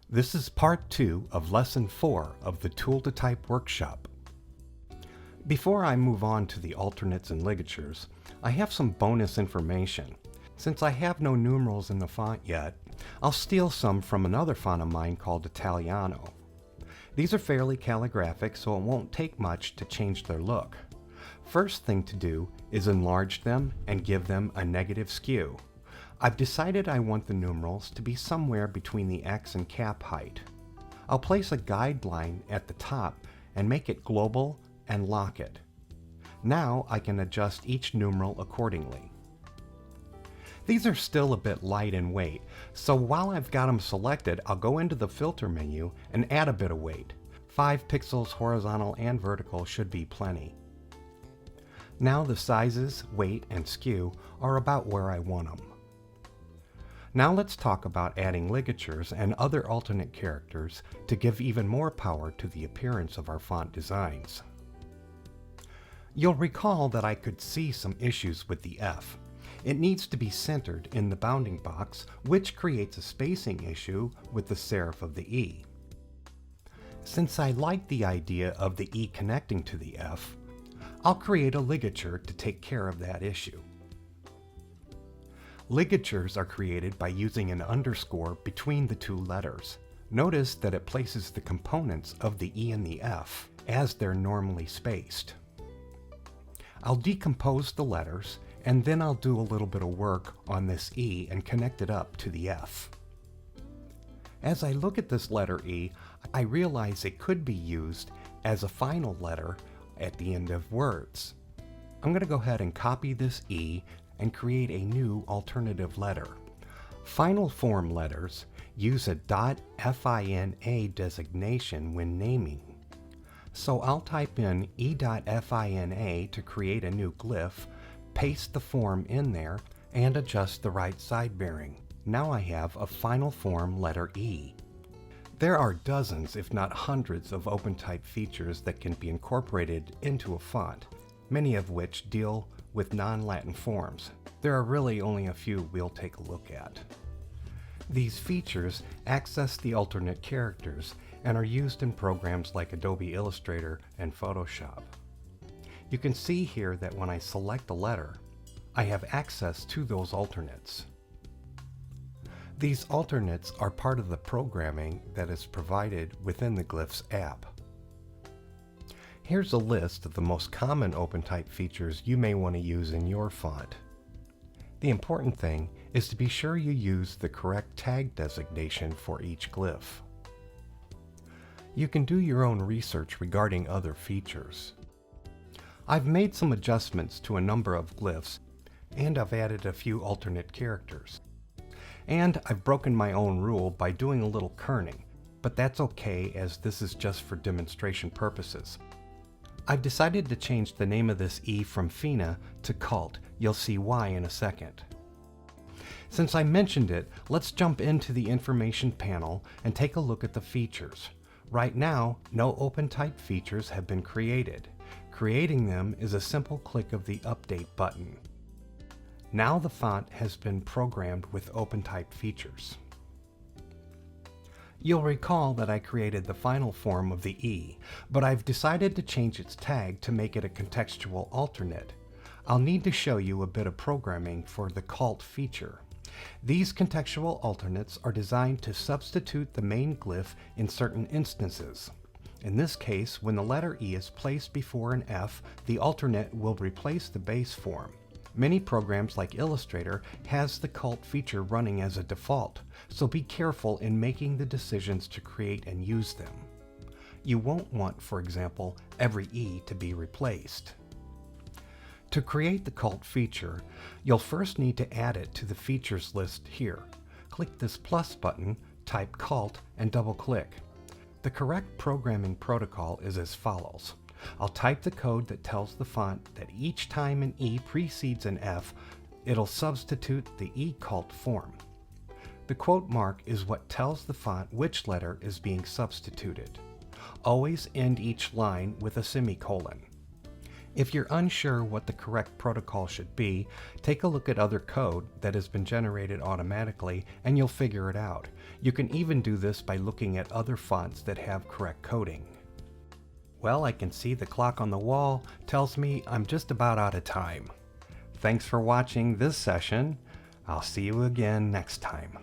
This is part 2 of lesson 4 of the Tool2Type workshop. Before I move on to the alternates and ligatures, I have some bonus information. Since I have no numerals in the font yet, I'll steal some from another font of mine called Italiano. These are fairly calligraphic, so it won't take much to change their look. First thing to do is enlarge them and give them a negative skew. I've decided I want the numerals to be somewhere between the X and cap height. I'll place a guideline at the top and make it global and lock it. Now I can adjust each numeral accordingly. These are still a bit light in weight, so while I've got them selected, I'll go into the filter menu and add a bit of weight. 5 pixels horizontal and vertical should be plenty. Now the sizes, weight, and skew are about where I want them. Now let's talk about adding ligatures and other alternate characters to give even more power to the appearance of our font designs. You'll recall that I could see some issues with the F. It needs to be centered in the bounding box, which creates a spacing issue with the serif of the E. Since I like the idea of the E connecting to the F, I'll create a ligature to take care of that issue. Ligatures are created by using an underscore between the two letters. Notice that it places the components of the E and the F as they're normally spaced. I'll decompose the letters, and then I'll do a little bit of work on this E and connect it up to the F. As I look at this letter E, I realize it could be used as a final letter at the end of words. I'm going to go ahead and copy this E and create a new alternative letter. Final form letters use a .fina designation when naming. So I'll type in e.fina to create a new glyph, paste the form in there, and adjust the right side bearing. Now I have a final form letter E. There are dozens, if not hundreds, of OpenType features that can be incorporated into a font, many of which deal with non-Latin forms. There are really only a few we'll take a look at. These features access the alternate characters and are used in programs like Adobe Illustrator and Photoshop. You can see here that when I select a letter, I have access to those alternates. These alternates are part of the programming that is provided within the Glyphs app. Here's a list of the most common OpenType features you may want to use in your font. The important thing is to be sure you use the correct tag designation for each glyph. You can do your own research regarding other features. I've made some adjustments to a number of glyphs, and I've added a few alternate characters. And I've broken my own rule by doing a little kerning, but that's okay as this is just for demonstration purposes. I've decided to change the name of this E from FINA to CALT. You'll see why in a second. Since I mentioned it, let's jump into the information panel and take a look at the features. Right now, no OpenType features have been created. Creating them is a simple click of the Update button. Now the font has been programmed with OpenType features. You'll recall that I created the final form of the E, but I've decided to change its tag to make it a contextual alternate. I'll need to show you a bit of programming for the CALT feature. These contextual alternates are designed to substitute the main glyph in certain instances. In this case, when the letter E is placed before an F, the alternate will replace the base form. Many programs like Illustrator has the CALT feature running as a default, so be careful in making the decisions to create and use them. You won't want, for example, every E to be replaced. To create the CALT feature, you'll first need to add it to the features list here. Click this plus button, type CALT, and double-click. The correct programming protocol is as follows. I'll type the code that tells the font that each time an E precedes an F, it'll substitute the E CALT form. The quote mark is what tells the font which letter is being substituted. Always end each line with a semicolon. If you're unsure what the correct protocol should be, take a look at other code that has been generated automatically and you'll figure it out. You can even do this by looking at other fonts that have correct coding. Well, I can see the clock on the wall tells me I'm just about out of time. Thanks for watching this session. I'll see you again next time.